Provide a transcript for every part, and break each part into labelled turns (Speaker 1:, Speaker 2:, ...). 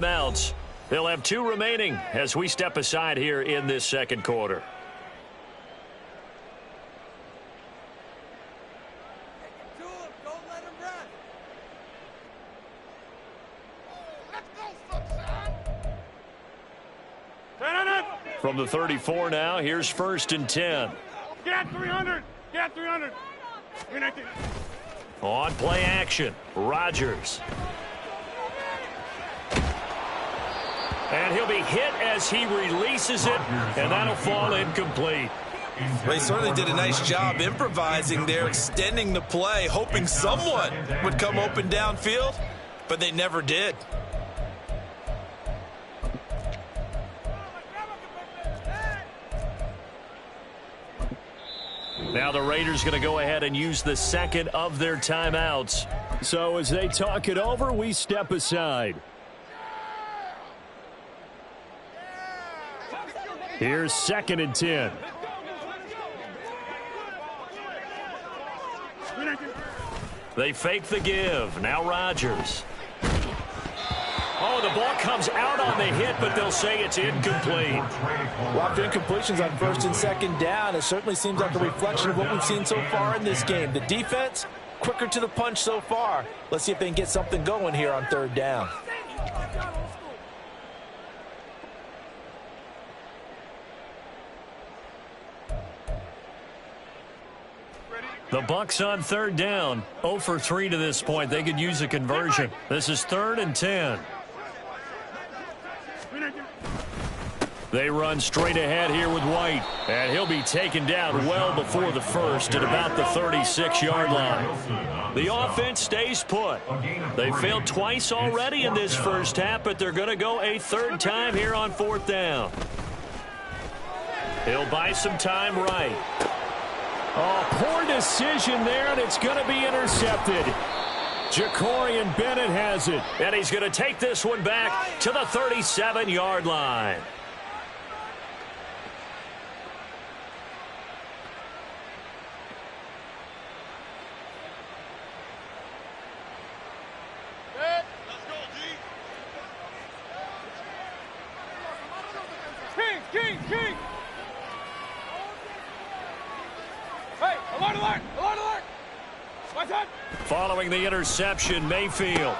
Speaker 1: Timeouts. They'll have 2 remaining as we step aside here in this second quarter. From the 34 now, here's 1st and 10.
Speaker 2: Get 300. Get 300.
Speaker 1: On play action, Rodgers. And he'll be hit as he releases it, and that'll fall incomplete.
Speaker 3: Well, he certainly did a nice job improvising there, extending the play, hoping someone would come open downfield, but they never did.
Speaker 1: Now the Raiders going to go ahead and use the second of their timeouts. So as they talk it over, we step aside. Here's 2nd and 10. They fake the give. Now Rodgers. Oh, the ball comes out on the hit, but they'll say it's incomplete.
Speaker 4: Well, after incompletions on 1st and 2nd down, it certainly seems like a reflection of what we've seen so far in this game. The defense, quicker to the punch so far. Let's see if they can get something going here on 3rd down.
Speaker 1: The Bucs on 3rd down. 0 for 3 to this point. They could use a conversion. This is 3rd and 10. They run straight ahead here with White. And he'll be taken down well before the first at about the 36-yard line. The offense stays put. They failed twice already in this first half, but they're going to go a 3rd time here on 4th down. He'll buy some time right. Oh, poor decision there, and it's going to be intercepted. Jacorian Bennett has it. And he's going to take this one back to the 37-yard line.
Speaker 2: King! Hey, alert! What's up?
Speaker 1: Following the interception, Mayfield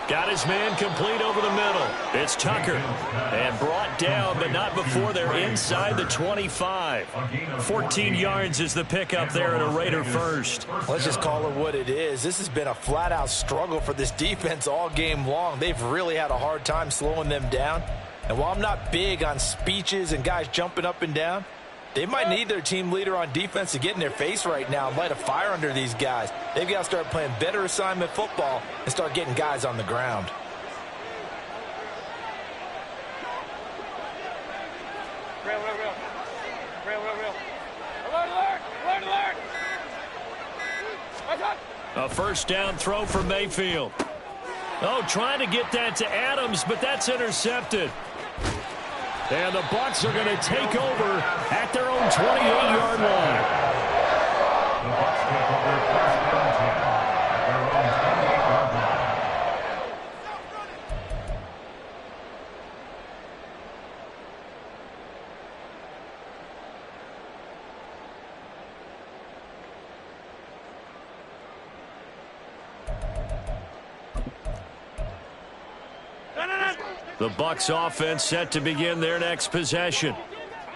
Speaker 1: got his man complete over the middle. It's Tucker. And brought down, but not before they're inside the 25. 14 yards is the pickup there at a Raider first.
Speaker 4: Let's just call it what it is. This has been a flat-out struggle for this defense all game long. They've really had a hard time slowing them down. And while I'm not big on speeches and guys jumping up and down, they might need their team leader on defense to get in their face right now and light a fire under these guys. They've got to start playing better assignment football and start getting guys on the ground.
Speaker 2: Real. Alert! What's up?
Speaker 1: A 1st down throw for Mayfield. Oh, trying to get that to Adams, but that's intercepted. And the Bucs are going to take over at their own 28-yard line. The Bucs offense set to begin their next possession.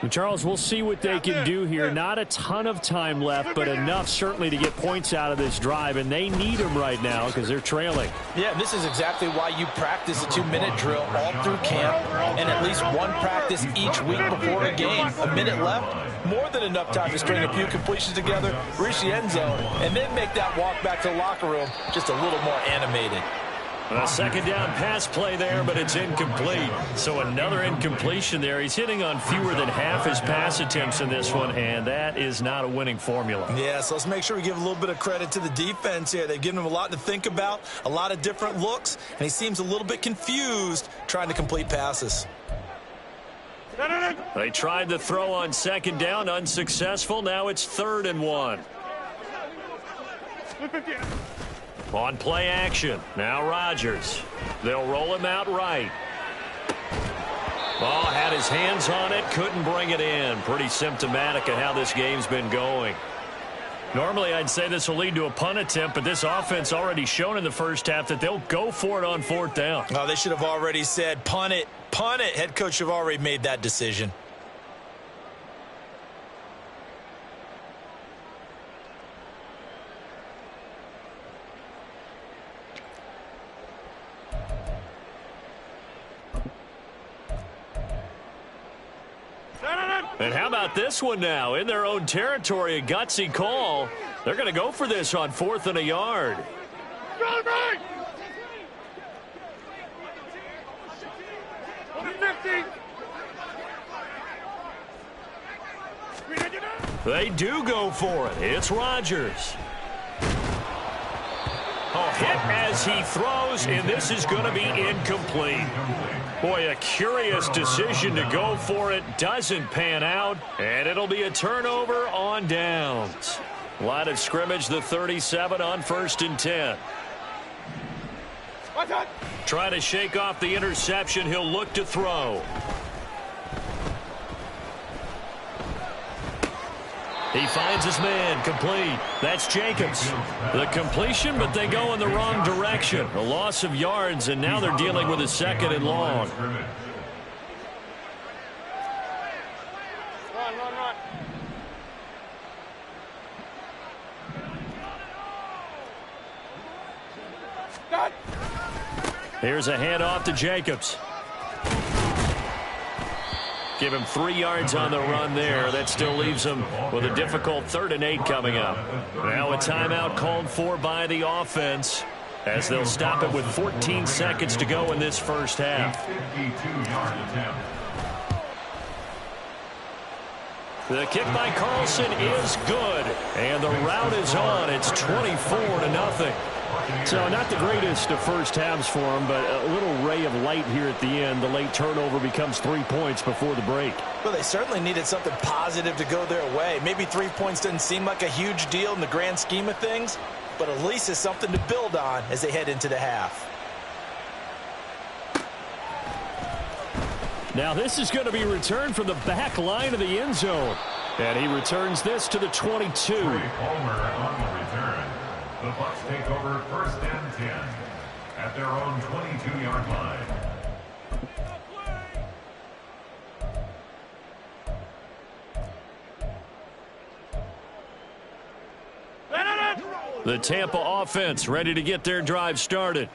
Speaker 5: And Charles, we'll see what they can do here. Not a ton of time left, but enough certainly to get points out of this drive, and they need them right now because they're trailing.
Speaker 4: Yeah, this is exactly why you practice a 2-minute drill all through camp and at least one practice each week before a game. A minute left, more than enough time to string a few completions together, reach the end zone, and then make that walk back to the locker room just a little more animated.
Speaker 1: A 2nd down pass play there, but it's incomplete. So another incompletion there. He's hitting on fewer than half his pass attempts in this one, and that is not a winning formula.
Speaker 3: Yeah, so let's make sure we give a little bit of credit to the defense here. They've given him a lot to think about, a lot of different looks, and he seems a little bit confused trying to complete passes.
Speaker 1: They tried the throw on 2nd down, unsuccessful. Now it's 3rd and 1. On play action, now Rodgers. They'll roll him out right. Oh, had his hands on it, couldn't bring it in. Pretty symptomatic of how this game's been going. Normally, I'd say this will lead to a punt attempt, but this offense already shown in the first half that they'll go for it on 4th down.
Speaker 3: Oh, they should have already said, punt it, punt it. Head coach should have already made that decision.
Speaker 1: And how about this one now? In their own territory, a gutsy call. They're going to go for this on 4th and a yard. They do go for it. It's Rodgers. Oh, hit as he throws, and this is going to be incomplete. Boy, a curious decision to go for it. Doesn't pan out, and it'll be a turnover on downs. Line of scrimmage, the 37 on 1st and 10. Trying to shake off the interception. He'll look to throw. He finds his man, complete. That's Jacobs. The completion, but they go in the wrong direction. A loss of yards, and now they're dealing with a 2nd and long.
Speaker 2: Run.
Speaker 1: Here's a handoff to Jacobs. Give him 3 yards on the run there. That still leaves him with a difficult 3rd and 8 coming up. Now a timeout called for by the offense as they'll stop it with 14 seconds to go in this first half. The kick by Carlson is good, and the route is on. It's 24-0.
Speaker 5: So not the greatest of first halves for him, but a little ray of light here at the end. The late turnover becomes 3 points before the break.
Speaker 3: Well, they certainly needed something positive to go their way. Maybe 3 points doesn't seem like a huge deal in the grand scheme of things, but at least it's something to build on as they head into the half.
Speaker 5: Now this is going to be returned from the back line of the end zone. And he returns this to the 22.
Speaker 6: The Bucs take over 1st and 10 at their own 22-yard line.
Speaker 1: The Tampa offense ready to get their drive started.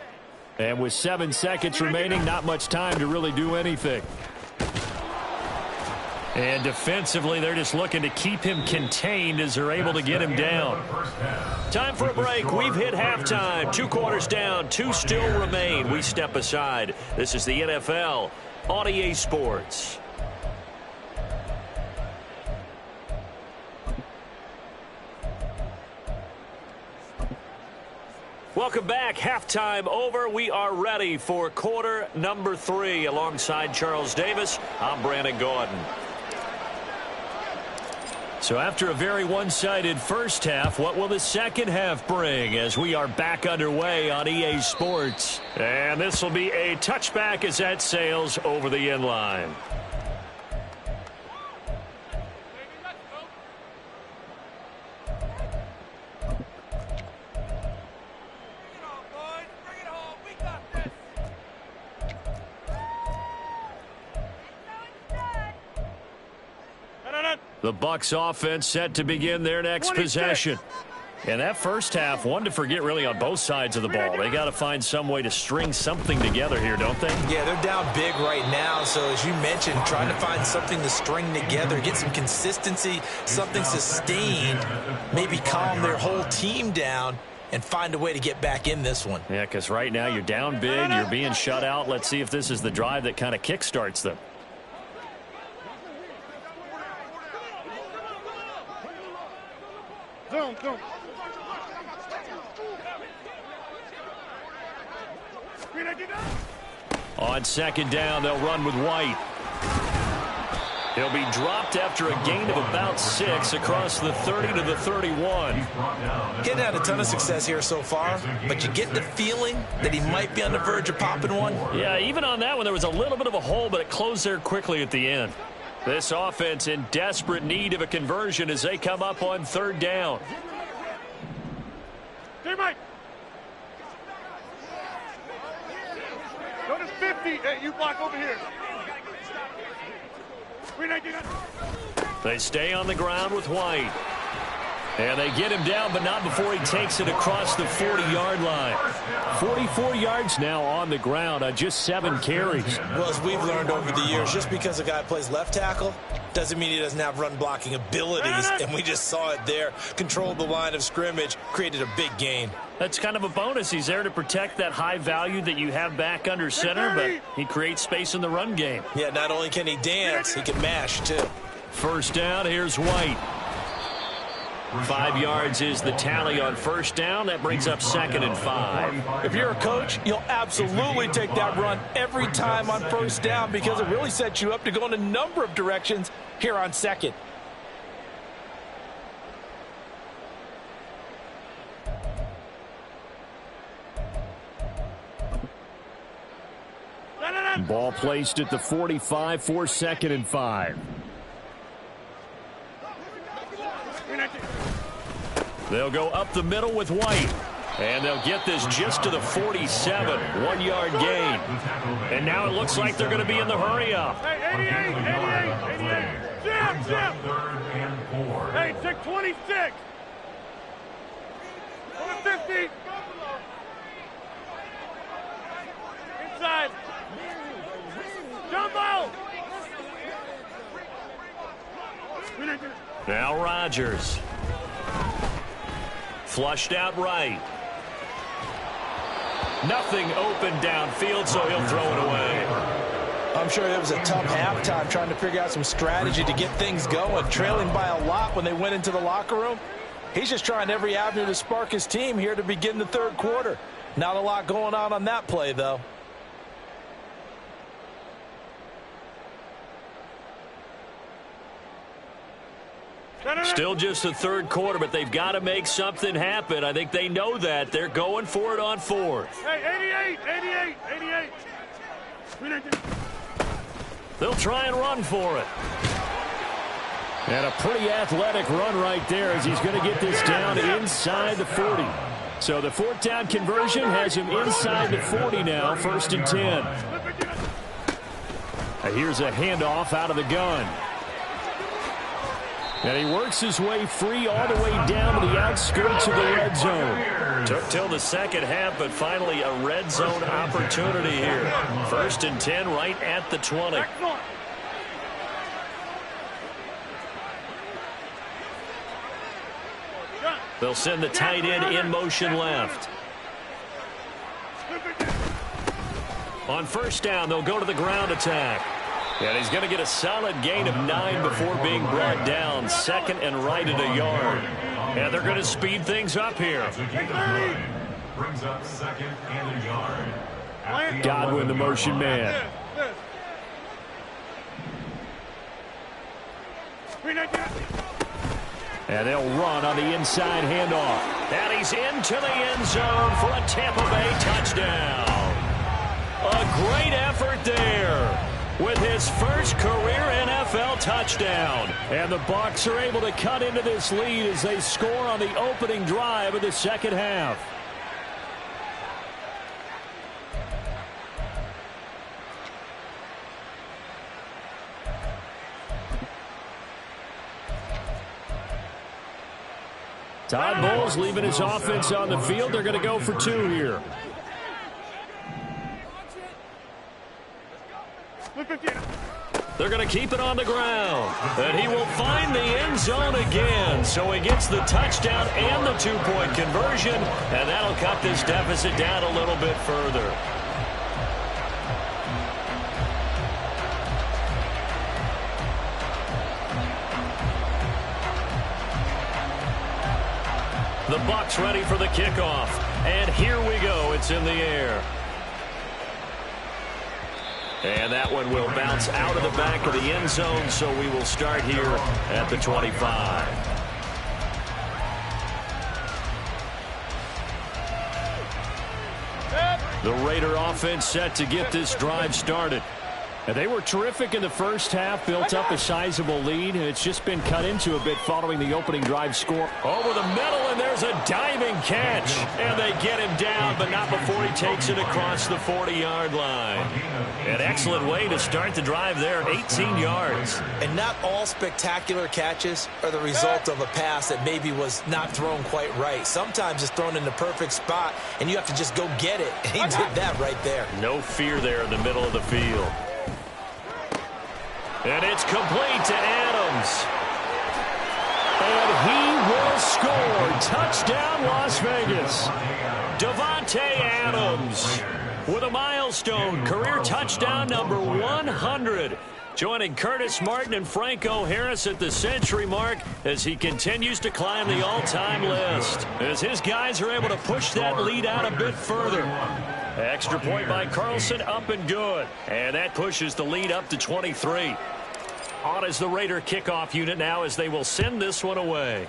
Speaker 5: And with 7 seconds remaining, not much time to really do anything.
Speaker 1: And defensively, they're just looking to keep him contained as they're able to get him down. Time for a break. We've hit halftime. 2 quarters down. 2 still remain. We step aside. This is the NFL on EA Sports. Welcome back. Halftime over. We are ready for quarter number 3. Alongside Charles Davis, I'm Brandon Gordon. So after a very one-sided first half, what will the second half bring as we are back underway on EA Sports? And this will be a touchback as that sails over the end line. The Bucs offense set to begin their next possession. And that first half, one to forget really on both sides of the ball. They got to find some way to string something together here, don't they?
Speaker 3: Yeah, they're down big right now. So as you mentioned, trying to find something to string together, get some consistency, something sustained, maybe calm their whole team down and find a way to get back in this one.
Speaker 1: Yeah, because right now you're down big, you're being shut out. Let's see if this is the drive that kind of kickstarts them.
Speaker 2: Zoom.
Speaker 1: On second down, they'll run with White. He'll be dropped after a gain of about 6 across the 30 to the 31.
Speaker 3: Getting had a ton of success here so far, but you get the feeling that he might be on the verge of popping one.
Speaker 1: Yeah, even on that one, there was a little bit of a hole, but it closed there quickly at the end. This offense in desperate need of a conversion as they come up on 3rd down.
Speaker 2: Hey, Mike. Go to 50. Hey, you block over here.
Speaker 1: They stay on the ground with White. And they get him down, but not before he takes it across the 40-yard line. 44 yards now on the ground on just 7 carries.
Speaker 3: Well, as we've learned over the years, just because a guy plays left tackle doesn't mean he doesn't have run-blocking abilities, and we just saw it there. Controlled the line of scrimmage, created a big gain.
Speaker 1: That's kind of a bonus. He's there to protect that high value that you have back under center, but he creates space in the run game.
Speaker 3: Yeah, not only can he dance, he can mash, too.
Speaker 1: 1st down, here's White. 5 yards is the tally on 1st down. That brings up 2nd and 5.
Speaker 4: If you're a coach, you'll absolutely take that run every time on 1st down because it really sets you up to go in a number of directions here on 2nd.
Speaker 5: Ball placed at the 45 for 2nd and 5.
Speaker 1: They'll go up the middle with White. And they'll get this just to the 47. 1-yard gain. And now it looks like they're going to be in the hurry-up.
Speaker 2: Hey, 88. Jim. Hey, 626. Go to 50. Inside. Jumbo.
Speaker 1: Now Rodgers. Flushed out right. Nothing open downfield, so he'll throw it away.
Speaker 4: I'm sure it was a tough halftime trying to figure out some strategy to get things going. Trailing by a lot when they went into the locker room. He's just trying every avenue to spark his team here to begin the 3rd quarter. Not a lot going on that play, though.
Speaker 1: Still just the 3rd quarter, but they've got to make something happen. I think they know that. They're going for it on 4th.
Speaker 2: Hey, 88.
Speaker 1: They'll try and run for it.
Speaker 5: And a pretty athletic run right there as he's going to get this down inside the 40. So the 4th down conversion has him inside the 40 now, 1st and 10. Here's a handoff out of the gun. And he works his way free all the way down to the outskirts of the red zone.
Speaker 1: Took till the 2nd half, but finally a red zone opportunity here. 1st and 10 right at the 20. They'll send the tight end in motion left. On 1st down, they'll go to the ground attack. And he's going to get a solid gain of 9 before being brought down. 2nd and right at a yard. And they're going to speed things up here.
Speaker 6: Brings up 2nd and a yard.
Speaker 5: Godwin, the motion man. And they'll run on the inside handoff.
Speaker 1: And he's into the end zone for a Tampa Bay touchdown. A great effort there with his first career NFL touchdown.
Speaker 5: And the Bucs are able to cut into this lead as they score on the opening drive of the 2nd half. Todd Bowles leaving his offense on the field. They're going to go for 2 here.
Speaker 1: They're going to keep it on the ground. And he will find the end zone again. So he gets the touchdown and the 2-point conversion. And that'll cut this deficit down a little bit further. The Bucs ready for the kickoff. And here we go. It's in the air. And that one will bounce out of the back of the end zone, so we will start here at the 25. The Raider offense set to get this drive started.
Speaker 5: And they were terrific in the first half, built up a sizable lead, and it's just been cut into a bit following the opening drive score.
Speaker 1: Over the middle, and there's a diving catch. And they get him down, but not before he takes it across the 40-yard line. An excellent way to start the drive there, 18 yards.
Speaker 3: And not all spectacular catches are the result of a pass that maybe was not thrown quite right. Sometimes it's thrown in the perfect spot, and you have to just go get it. And he did that right there.
Speaker 1: No fear there in the middle of the field. And it's complete to Adams.
Speaker 5: And he will score. Touchdown, Las Vegas.
Speaker 1: Davante Adams with a milestone career touchdown number 100. Joining Curtis Martin and Franco Harris at the century mark as he continues to climb the all-time list. As his guys are able to push that lead out a bit further. Extra point by Carlson, up and good. And that pushes the lead up to 23. On is the Raider kickoff unit now as they will send this one away.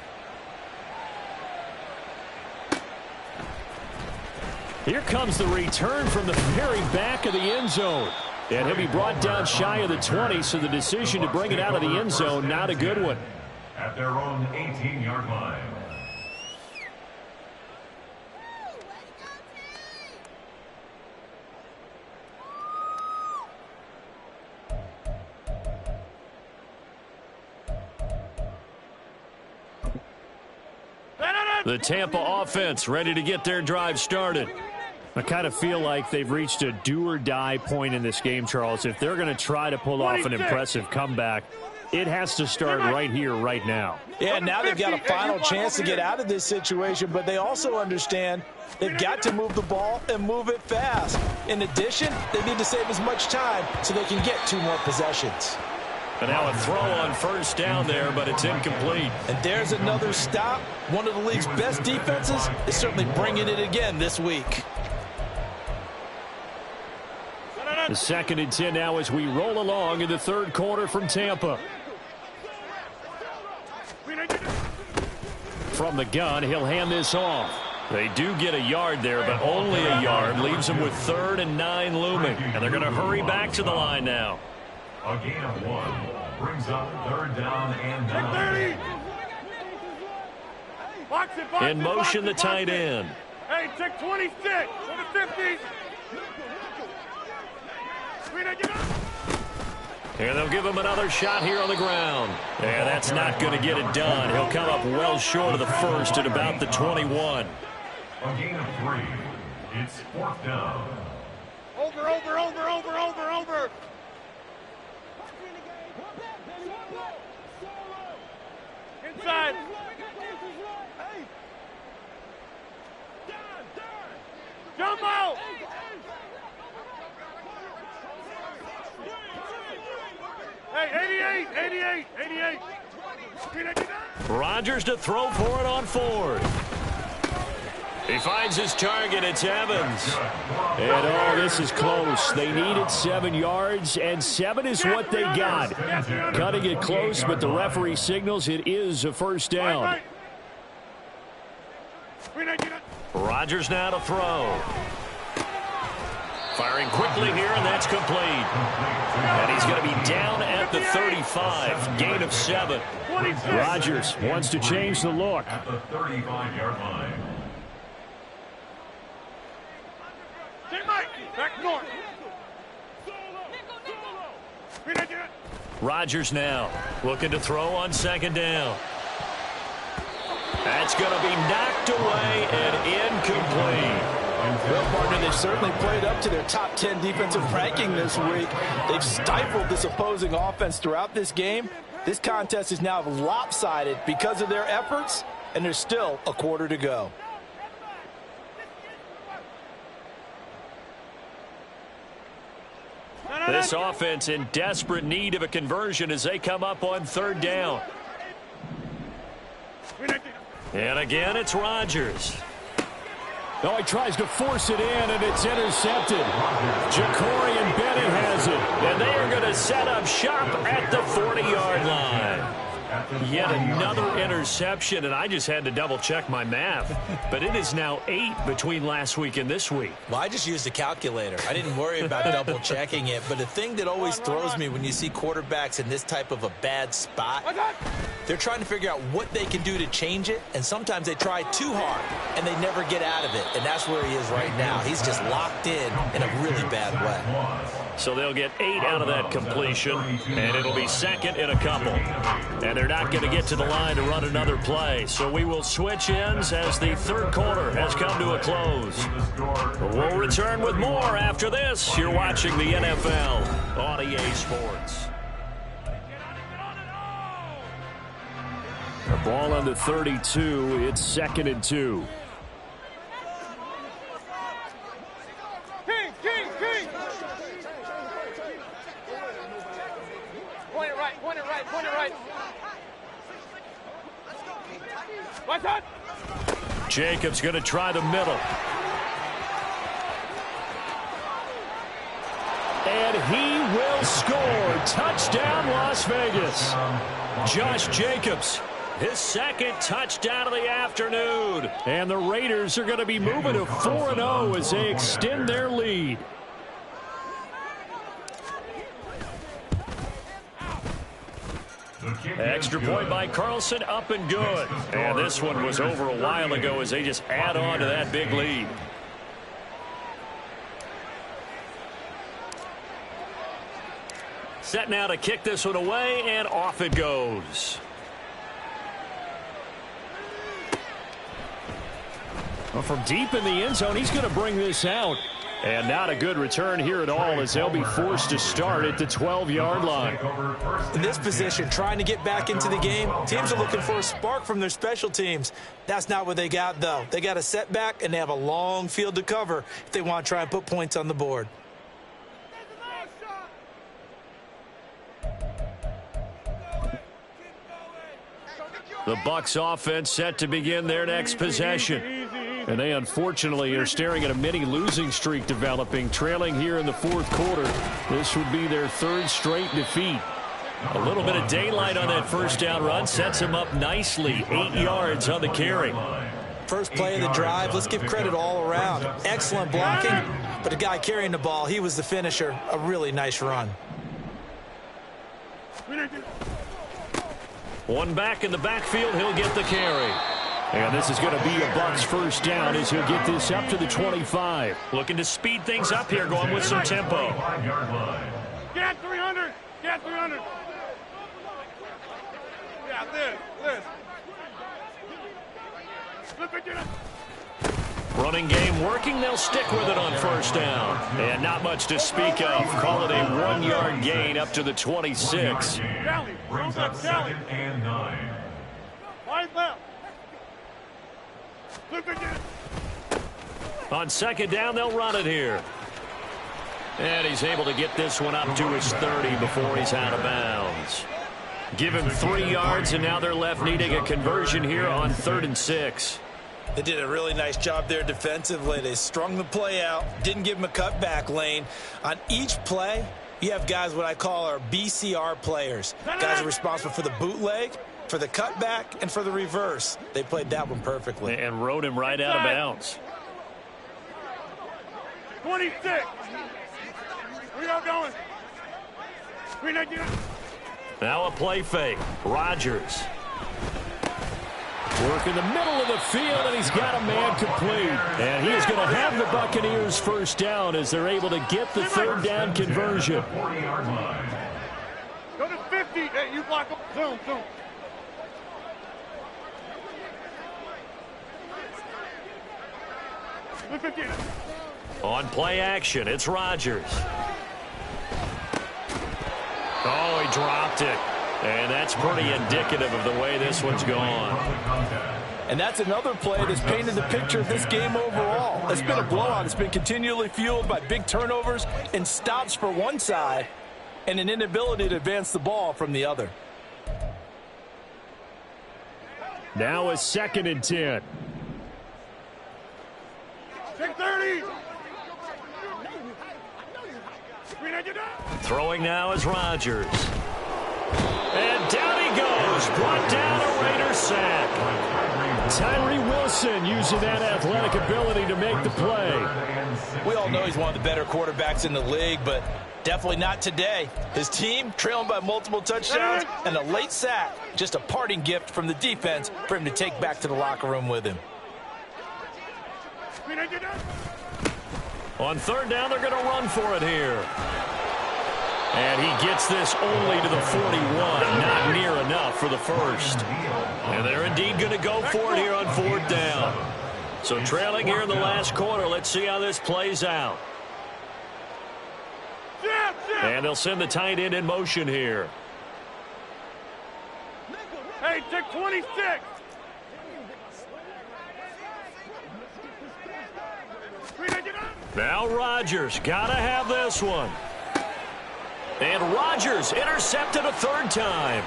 Speaker 5: Here comes the return from the very back of the end zone. And he'll be brought down shy of the 20, so the decision to bring it out of the end zone, not a good one.
Speaker 6: At their own 18-yard line.
Speaker 1: The Tampa offense ready to get their drive started.
Speaker 5: I kind of feel like they've reached a do-or-die point in this game, Charles. If they're going to try to pull off an impressive comeback, it has to start right here, right now.
Speaker 4: Yeah, now they've got a final chance to get out of this situation, but they also understand they've got to move the ball and move it fast. In addition, they need to save as much time so they can get 2 more possessions.
Speaker 1: And now a throw on first down there, but it's incomplete.
Speaker 4: And there's another stop. One of the league's best defenses is certainly bringing it again this week.
Speaker 5: The 2nd and 10 now as we roll along in the third quarter from Tampa. From the gun, he'll hand this off.
Speaker 1: They do get a yard there, but only a yard. Leaves them with 3rd and 9 looming. And they're going to hurry back to the line now.
Speaker 6: A gain of 1 brings up 3rd down and 9.
Speaker 1: In motion, the tight end.
Speaker 2: Hey, check 26. Go to 50.
Speaker 1: And they'll give him another shot here on the ground. And that's not going to get it done. He'll come up well short of the first at about the 21.
Speaker 6: A gain of 3. It's 4th down.
Speaker 2: Over. Inside. Jump out. Hey, 88.
Speaker 1: Rodgers to throw for it on 4th. He finds his target. It's Evans.
Speaker 5: And, this is close. They needed 7 yards, and 7 is what they got. Cutting it close, but the referee signals it is a first down.
Speaker 1: Rodgers now to throw. Firing quickly here, and that's complete. And he's going to be down at the 35. Gain of 7.
Speaker 5: Rodgers wants to change the look.
Speaker 6: At the 35-yard line.
Speaker 2: Back north.
Speaker 1: Rodgers now looking to throw on 2nd down. That's going to be knocked away and incomplete.
Speaker 4: Well, partner, they've certainly played up to their top 10 defensive ranking this week. They've stifled this opposing offense throughout this game. This contest is now lopsided because of their efforts, and there's still a quarter to go.
Speaker 1: This offense in desperate need of a conversion as they come up on 3rd down. And again, it's Rodgers.
Speaker 5: Oh, he tries to force it in, and it's intercepted. Jacorian Bennett has it.
Speaker 1: And they are going to set up shop at the 40-yard line. Yet another interception, and I just had to double-check my math. But it is now 8 between last week and this week.
Speaker 3: Well, I just used a calculator. I didn't worry about double-checking it. But the thing that always throws me when you see quarterbacks in this type of a bad spot, they're trying to figure out what they can do to change it, and sometimes they try too hard, and they never get out of it. And that's where he is right now. He's just locked in a really bad way.
Speaker 1: So they'll get 8 out of that completion, and it'll be second in a couple. And they're not going to get to the line to run another play. So we will switch ends as the third quarter has come to a close. We'll return with more after this. You're watching the NFL on EA Sports.
Speaker 5: The ball on the 32. It's 2nd and 2.
Speaker 2: Point it right. What's up?
Speaker 1: Jacobs going to try the middle.
Speaker 5: And he will score. Touchdown, Las Vegas.
Speaker 1: Josh Jacobs, his second touchdown of the afternoon.
Speaker 5: And the Raiders are going to be moving to 4-0 as they extend their lead.
Speaker 1: Extra point by Carlson, up and good. And this one was over a while ago as they just add on to that big lead. Set now to kick this one away, and off it goes.
Speaker 5: Well, from deep in the end zone, he's going to bring this out. And not a good return here at all as they'll be forced to start at the 12-yard line.
Speaker 3: In this position, trying to get back into the game, teams are looking for a spark from their special teams. That's not what they got, though. They got a setback, and they have a long field to cover if they want to try and put points on the board.
Speaker 1: The Bucs offense set to begin their next possession.
Speaker 5: And they unfortunately are staring at a mini losing streak developing, trailing here in the fourth quarter. This would be their third straight defeat.
Speaker 1: A little bit of daylight on that first down run sets him up nicely. 8 yards on the carry.
Speaker 3: First play of the drive, let's give credit all around. Excellent blocking, but the guy carrying the ball, he was the finisher. A really nice run.
Speaker 1: One back in the backfield, he'll get the carry.
Speaker 5: And this is going to be a Bucs first down as he'll get this up to the 25.
Speaker 1: Looking to speed things up here, going with some tempo.
Speaker 2: Get 300. Get 300. Yeah, this.
Speaker 1: Running game working. They'll stick with it on first down. And not much to speak of. Call it a 1-yard gain up to the 26.
Speaker 6: Brings up 2nd and 9.
Speaker 2: Wide left.
Speaker 1: On second down, they'll run it here. And he's able to get this one up to his 30 before he's out of bounds. Give him 3 yards, and now they're left needing a conversion here on 3rd and 6.
Speaker 3: They did a really nice job there defensively. They strung the play out, didn't give him a cutback lane. On each play, you have guys what I call our BCR players. Guys are responsible for the bootleg, for the cutback, and for the reverse. They played that one perfectly.
Speaker 1: And rode him right out of bounds.
Speaker 2: 26. We are going.
Speaker 1: Now a play fake. Rodgers.
Speaker 5: Work in the middle of the field, and he's got a man complete. And he is going to have the Buccaneers first down as they're able to get the third down conversion.
Speaker 6: 40-yard line.
Speaker 2: Go to 50. Hey, you block up. Zoom.
Speaker 1: On play action, it's Rodgers. Oh, he dropped it. And that's pretty indicative of the way this one's gone.
Speaker 4: And that's another play that's painted the picture of this game overall. It's been a blowout. It's been continually fueled by big turnovers and stops for one side and an inability to advance the ball from the other.
Speaker 5: Now a 2nd and 10.
Speaker 2: Take 30.
Speaker 1: Throwing now is Rodgers. And down he goes. Brought down a Raider sack.
Speaker 5: Tyree Wilson using that athletic ability to make the play.
Speaker 4: We all know he's one of the better quarterbacks in the league, but definitely not today. His team trailing by multiple touchdowns and a late sack. Just a parting gift from the defense for him to take back to the locker room with him.
Speaker 1: On third down, they're going to run for it here. And he gets this only to the 41. Not near enough for the first. And they're indeed going to go for it here on fourth down. So trailing here in the last quarter. Let's see how this plays out. And they'll send the tight end in motion here.
Speaker 2: Hey, take 26.
Speaker 1: Now Rodgers, gotta have this one. And Rodgers intercepted a third time.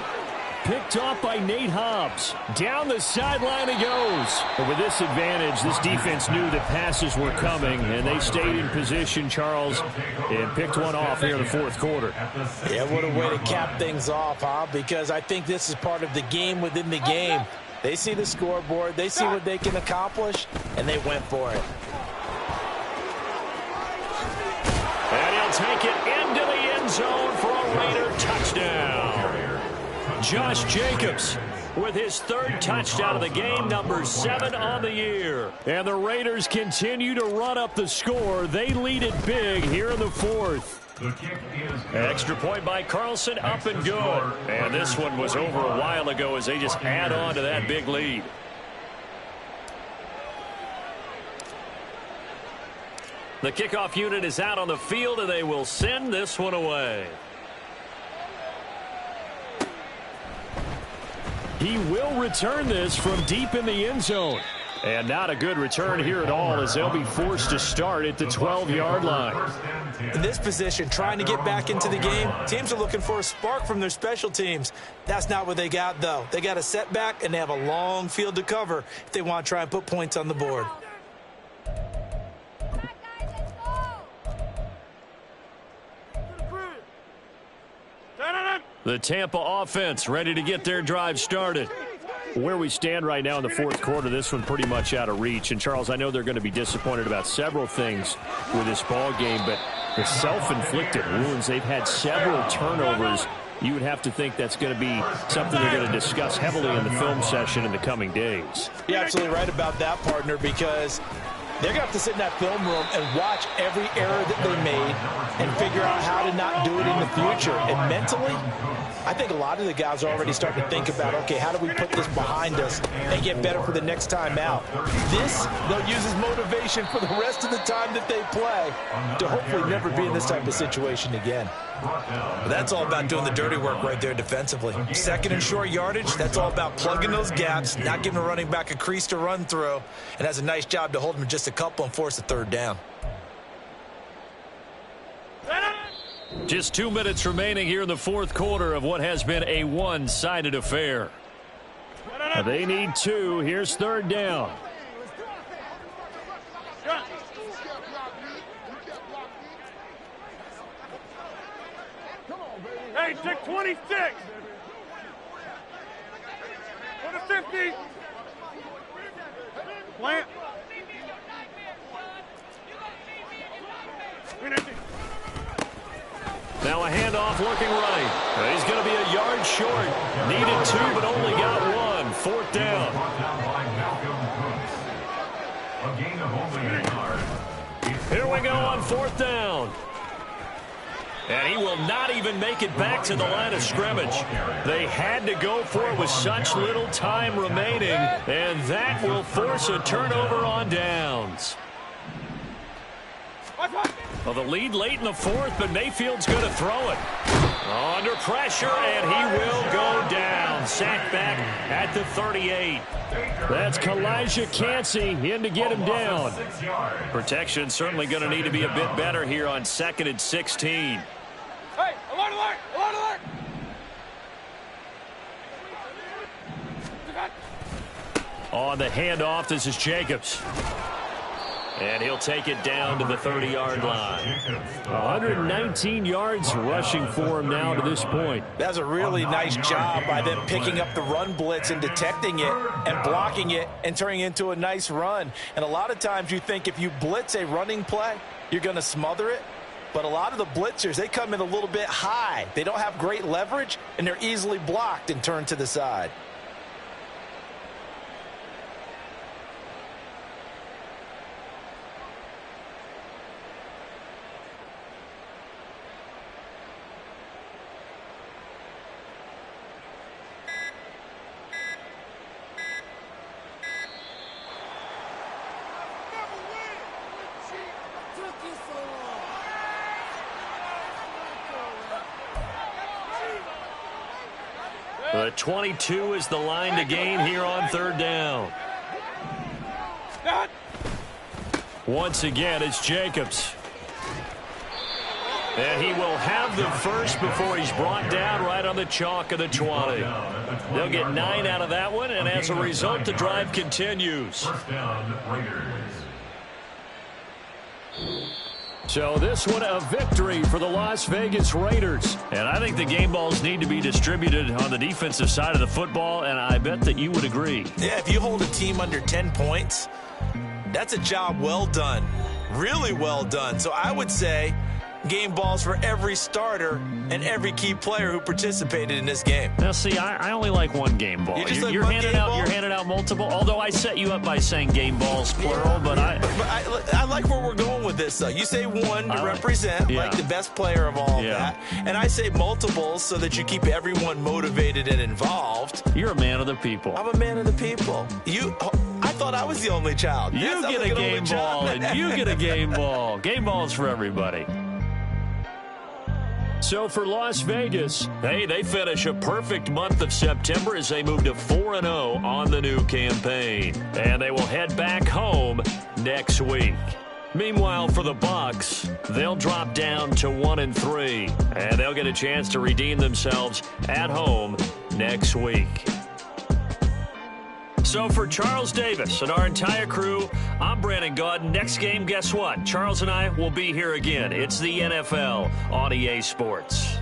Speaker 5: Picked off by Nate Hobbs. Down the sideline he goes. But with this advantage, this defense knew that passes were coming, and they stayed in position, Charles, and picked one off here in the fourth quarter.
Speaker 4: Yeah, what a way to cap things off, huh? Because I think this is part of the game within the game. They see the scoreboard, they see what they can accomplish, and they went for it.
Speaker 1: And he'll take it into the end zone for a Raider touchdown. Josh Jacobs with his third touchdown of the game, number 7 on the year.
Speaker 5: And the Raiders continue to run up the score. They lead it big here in the fourth.
Speaker 1: Extra point by Carlson, up and good. And this one was over a while ago as they just add on to that big lead. The kickoff unit is out on the field, and they will send this one away.
Speaker 5: He will return this from deep in the end zone. And not a good return here at all, as they'll be forced to start at the 12-yard line.
Speaker 4: In this position, trying to get back into the game, teams are looking for a spark from their special teams. That's not what they got, though. They got a setback, and they have a long field to cover if they want to try and put points on the board.
Speaker 1: The Tampa offense ready to get their drive started.
Speaker 5: Where we stand right now in the fourth quarter, this one pretty much out of reach. And, Charles, I know they're going to be disappointed about several things with this ball game, but the self-inflicted wounds, they've had several turnovers. You would have to think that's going to be something they're going to discuss heavily in the film session in the coming days.
Speaker 4: You're absolutely right about that, partner, because they're going to have to sit in that film room and watch every error that they made and figure out how to not do it in the future. And mentally, I think a lot of the guys are already starting to think about, okay, how do we put this behind us and get better for the next time out? This, they'll use as motivation for the rest of the time that they play to hopefully never be in this type of situation again.
Speaker 3: That's all about doing the dirty work right there defensively. Second and short yardage, that's all about plugging those gaps, not giving a running back a crease to run through, and has a nice job to hold him just a couple and force a third down.
Speaker 1: Just 2 minutes remaining here in the fourth quarter of what has been a one-sided affair.
Speaker 5: They need 2. Here's third down.
Speaker 2: Hey, take 26. Go to 50. Plant.
Speaker 1: Now a handoff looking right. He's going to be a yard short. Needed 2, but only got 1. Fourth down. Here we go on fourth down. And he will not even make it back to the line of scrimmage. They had to go for it with such little time remaining, and that will force a turnover on downs. Well, the lead late in the fourth, but Mayfield's going to throw it. Under pressure, and he will go down. Sacked back at the 38.
Speaker 5: That's Kalijah Cansey in to get him down.
Speaker 1: Protection certainly going to need to be a bit better here on 2nd and 16.
Speaker 2: Hey, alert, alert, alert, alert.
Speaker 1: On the handoff, this is Jacobs. And he'll take it down to the 30-yard line.
Speaker 5: 119 yards rushing for him now to this point.
Speaker 4: That's a really nice job by them picking up the run blitz and detecting it and blocking it and turning it into a nice run. And a lot of times you think if you blitz a running play, you're going to smother it. But a lot of the blitzers, they come in a little bit high. They don't have great leverage, and they're easily blocked and turned to the side.
Speaker 1: The 22 is the line to gain here on third down. Once again, it's Jacobs. And he will have the first before he's brought down right on the chalk of the 20. They'll get 9 out of that one, and as a result, the drive continues.
Speaker 6: First down, Raiders.
Speaker 5: So this one a victory for the Las Vegas Raiders.
Speaker 1: And I think the game balls need to be distributed on the defensive side of the football, and I bet that you would agree.
Speaker 3: Yeah, if you hold a team under 10 points, that's a job well done. Really well done. So I would say game balls for every starter and every key player who participated in this game.
Speaker 1: Now, see, I only like one game ball. You're handing out multiple. Although I set you up by saying game balls plural, but
Speaker 3: I like where we're going with this, though. You say one to represent like the best player of all of that, and I say multiples so that you keep everyone motivated and involved.
Speaker 1: You're a man of the people.
Speaker 3: I'm a man of the people. I thought I was the only child.
Speaker 1: You get a game ball, and you get a game ball. Game balls for everybody. So for Las Vegas, hey, they finish a perfect month of September as they move to 4-0 on the new campaign. And they will head back home next week. Meanwhile, for the Bucs, they'll drop down to 1-3. And they'll get a chance to redeem themselves at home next week. So for Charles Davis and our entire crew, I'm Brandon Gaudin. Next game, guess what? Charles and I will be here again. It's the NFL on EA Sports.